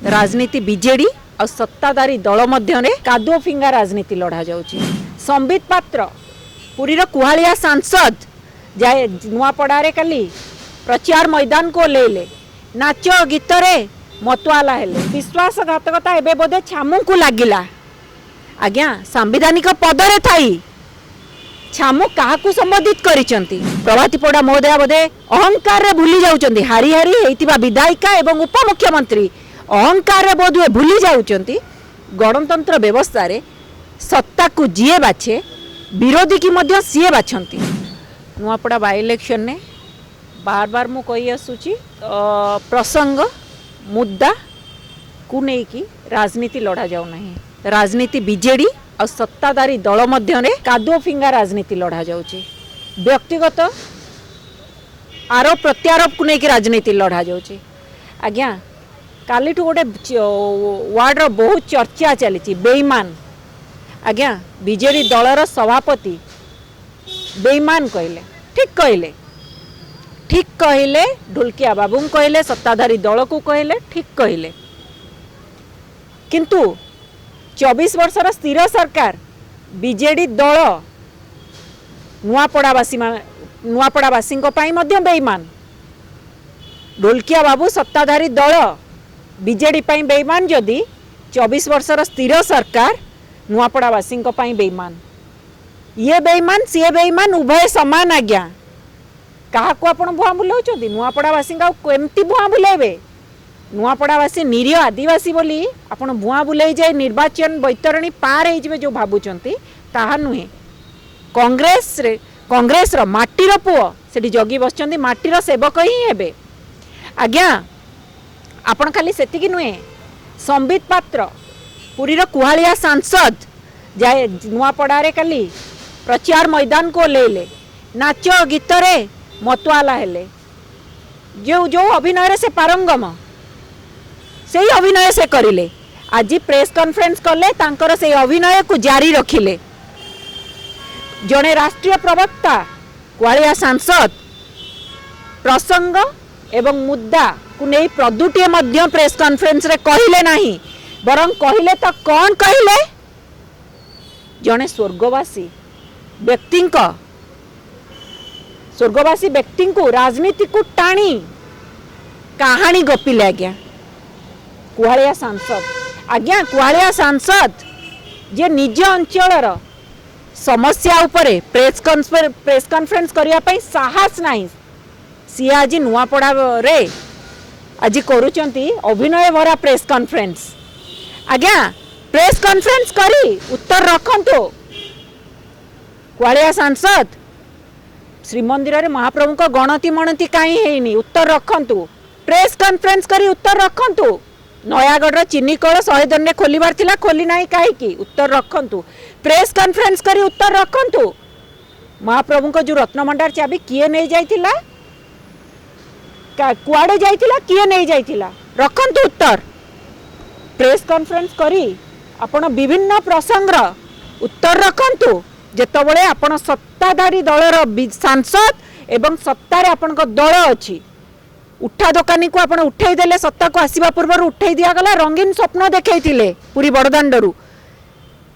राजनीति बीजेडी और सत्ताधारी दल मध्य कादुओ फिंगा राजनीति लड़ा जाउची। संबित पात्र पुरी कुहालिया सांसद जाए नुआपड़ारे काली प्रचार मैदान को ले नाच गीत रे मतवाला हेले विश्वासघातकता एबे बोधे छामू को लागिला। आज्ञा सांविधानिक पदरे थाई छामू काहाकू संबोधित करिसंती। प्रभाती पड़ा महोदय बोधे अहंकार रे भूली जाउचंती। हारी हारी हेतिबा विधायिका एवं उपमुख्यमंत्री अहंकार रे बोधुए भूली जाउचंती। गणतंत्र व्यवस्था रे सत्ता को जीए बाछे विरोधी की मध्य सीए बाछंती। नुआपड़ा बाय इलेक्शन ने बार बार मु कही आसुची प्रसंग मुद्दा को लेकिन राजनीति लड़ा जाऊ नहीं। राजनीति बीजेडी और सत्ताधारी दल मध्य कादुओ फिंगा राजनीति लड़ा जाउची। व्यक्तिगत आरोप प्रत्यारोप को लेकिन राजनीति लड़ा जाउची। आज्ञा काली गोटे वार्ड रो बहुत चर्चा चली बेईमान। आज्ञा बीजेडी दलर सभापति बेईमान कहले ठीक कहले ढोलकिया बाबू कहले सत्ताधारी दल को कहले ठीक कहले। किंतु 24 वर्षर स्थिर सरकार बीजेडी दल नुआपड़ावासी बेईमान। ढोलकिया बाबू सत्ताधारी दल बीजेडी बेईमान जदि 24 वर्षर स्थिर सरकार नुआपड़ावासी बेईमान। ये बेईमान सी बेईमान उभय समान। आज्ञा क्या आपण भुआ बुलाऊँ नुआपड़ावासी केमती भुआ बुलेबे? नुआपड़ावासी निरीह आदिवासी बोली आपण भुआ बुले जाए निर्वाचन बैतरणी पार हो जो भावुंट ताहा नुहे। कांग्रेस रो माटीर पुओ से जगी बस माटीर सेवक ही हेबे। आज्ञा आपण खाली सेतिकी नुहे संबित पात्र पुरी कुहालिया सांसद जाए नुआपड़ारे काली प्रचार मैदान को ले नाच गीत रे मतवाला हेले जो अभिनय से पारंगम से अभिनय से करिले। आज प्रेस कॉन्फ्रेंस कले तांकर से अभिनय को जारी रखिले। जड़े राष्ट्रीय प्रवक्ता कुहालिया सांसद प्रसंग एवं मुद्दा को नहीं प्रदुटिए मध्य प्रेस कॉन्फ्रेंस रे कहिले नहीं बरं कहिले तो कौन कहिले? जड़े स्वर्गवासी व्यक्ति को राजनीति को टाणी कहानी गपिले। आज्ञा कुहालिया सांसद आज्ञा कुहालिया सांसद जे निज अंचल समस्या उपरे प्रेस कॉन्फ्रेंस करने पाई साहस नहीं सी आज नुआपड़ा रे आज करुचंती अभिनय भरा प्रेस कॉन्फ्रेंस। आज्ञा प्रेस कॉन्फ्रेंस करी उत्तर रखंतु। कुहालिया सांसद श्रीमंदिर रे महाप्रभु को गणति मणति कहीं है उत्तर रखंतु। प्रेस कॉन्फ्रेंस करी उत्तर रखंतु। नयागढ़ चीनी कल 100 दिन खोलिबार थिला खोली नाही कहीं उत्तर रखंतु। प्रेस कॉन्फ्रेंस करी उत्तर रखंतु। महाप्रभु को जो रत्नभंडार चाबी किए नहीं जाइथिला कुआडे जाइथिला किए नहीं जाइथिला रखंतु उत्तर। प्रेस कॉन्फ्रेंस करी आपण विभिन्न प्रसंग उत्तर रखंतु। जेतबळे आपण सत्ताधारी दलर सांसद एवं सत्तारे आपण दल अच्छी उठा दोकानी को आपण उठे देले सत्ता को आसीबा पूर्व उठे दिया गला रंगीन स्वप्न देखैथिले पूरी बड़दाण्डरू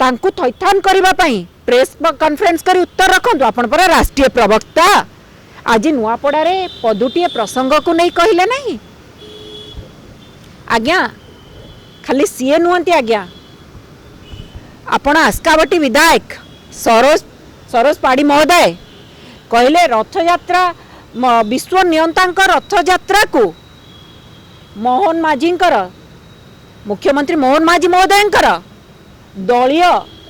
तांकु थैथान करबा पई प्रेस कॉन्फ्रेंस करी उत्तर रखंतु। आपण पर राष्ट्रीय प्रवक्ता आज नुआपड़ारे पदुटिए प्रसंग को नहीं कहले नहीं। आज्ञा खाली सीए नुहंती। आज्ञा आपण आस्कावटी विधायक सरोज पाड़ी महोदय कहले रथयात्रा विश्व नियंता रथयात्रा को मोहन माझी मुख्यमंत्री मोहन माझी महोदय दलीय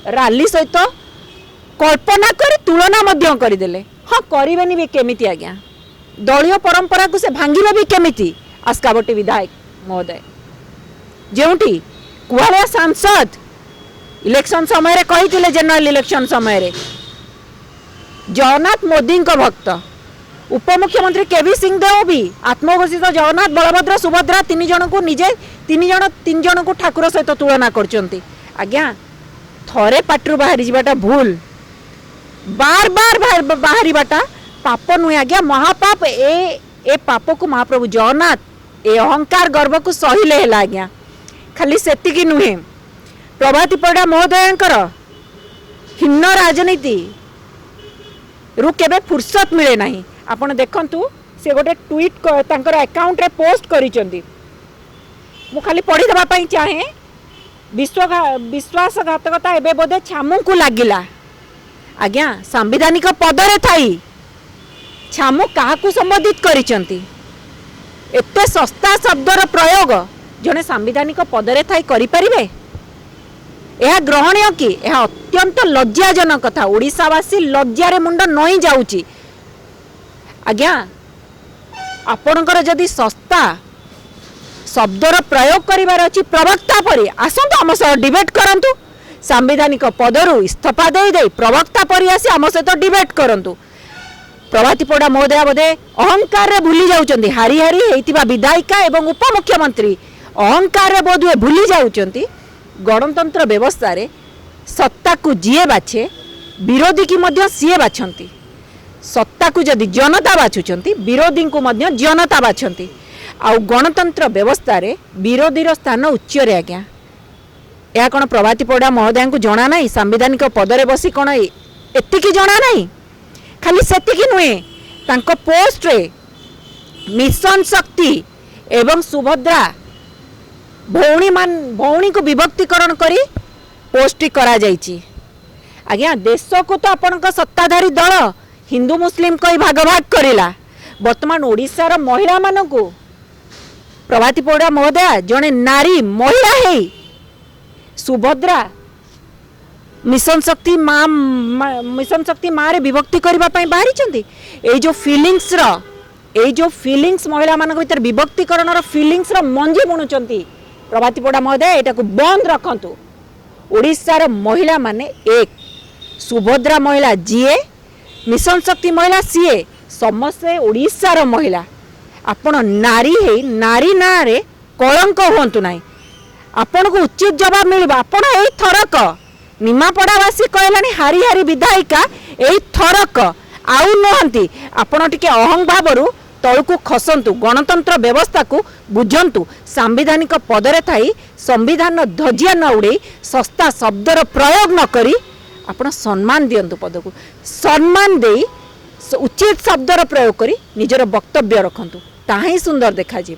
रैली सहित कल्पना कर तुलना मध्य करदेले। हाँ करेनि भी केमिति? आज्ञा दलीय परंपरा को से भांगे भी केमिति? आस्कावटी विधायक महोदय जोटी कुहालिया सांसद इलेक्शन समय कही जनरल इलेक्शन समय जगन्नाथ मोदी भक्त उपमुख्यमंत्री केवी सिंहदेव भी आत्मघोषित जगन्नाथ बलभद्र सुभद्रा तीन जन को निजे तीन जन को ठाकुर सहित तुलना करचंती। आज्ञा थरे पाटरू बाहरी जाटा भूल बार बार बाहरी बाटा पाप नुहे। आज्ञा महापाप ए पाप को महाप्रभु जगन्नाथ ए अहंकार गर्व को सहिले है। आज्ञा खाली सेतिकी नुहे प्रभाती परिडा महोदयंकर हीन राजनीति रु केबे फुर्सत मिले नाही। आपण देखंतु से गोटे ट्वीट तांकर अकाउंट रे पोस्ट करिसेंती मु खाली पढ़ी देबा पई चाहे विश्वासघातकता एबे बोधे छामू को लागिला। आज्ञा संवैधानिक पदरे थाई छामू काहाकू संबोधित करिसेंती एते सस्ता शब्दर प्रयोग जने संवैधानिक पदरे थाई करि परिबे? यह ग्रहणीय कि यह अत्यंत लज्जाजनक कथा। ओडिशावासी लज्जारे मुंड नई जाउची। आज्ञा आपणकर जदि सस्ता शब्दर प्रयोग करिवार अछि प्रवक्ता परि आसंतु आम सह डिबेट करंतु। संवैधानिक पदरु इस्तीफा दे प्रवक्ता परि आसी आम सहित डिबेट करंतु। प्रभाती परिडा महोदय बोधे अहंकार रे भूली जाउचंती। हारी हारी हेतिबा विधायिका एवं उपमुख्यमंत्री अहंकार रे बोधुए भूली जाउचंती। गणतंत्र व्यवस्था रे सत्ता को जीए बाछे विरोधी की मध्य सीए बाछंती। सत्ता को जदि जनता बाछुचंती विरोधी को मध्य जनता बाछंती। आ गणतंत्र व्यवस्था रे विरोधी रो स्थान उच्च रे। आज्ञा या कोन प्रभाती परिडा महोदय को जना नाही संवैधानिक पदरे बसी कोन एतिकी जना नाही? खाली सेतिकी नुहे तांको पोस्ट रे मिशन शक्ति एवं सुभद्रा भौणी को विभक्तिकरण करी पोस्ट करा जाइछि। आज्ञा देश को तो आपनक सत्ताधारी दल हिंदू मुस्लिम कोई भाग भाग करिला। वर्तमान ओडिसा रो महिला मानकू प्रभाती परिडा महोदय जने नारी महिला है सुभद्रा मिशन शक्ति माँ रे विभक्ति करबा पई बाहरी चंदी। ए जो फीलिंग्स महिला मान भीतर विभक्तिकरण रो फीलिंग्स रो मंजी बुणुचंती। प्रभाती परिडा महोदय एटा को बंद रखंतु। ओडिसा रो महिला माने एक सुभद्रा महिला जीए मिशन शक्ति महिला सीए समस्ते ओडिसा रो महिला। आपण नारी है नारी ना रे कलंक होंतु नाही। आपण को उचित जवाब मिलबा। आपण एई थरक निमापड़ावासी कहलानी हारी हारी विधायिका एई थरक आउ नहंती। आपण टिके अहंग भावरु तळकु खसंतु। गणतंत्र व्यवस्था को बुझंतु। संवैधानिक पदरे थाई संविधान ध्वजिया न उड़े सस्ता शब्दर प्रयोग न करी आपण सम्मान दियंतु। पद को सम्मान देई उचित शब्दर प्रयोग करी निजर वक्तव्य रखंतु। ताही सुंदर देखा जीव।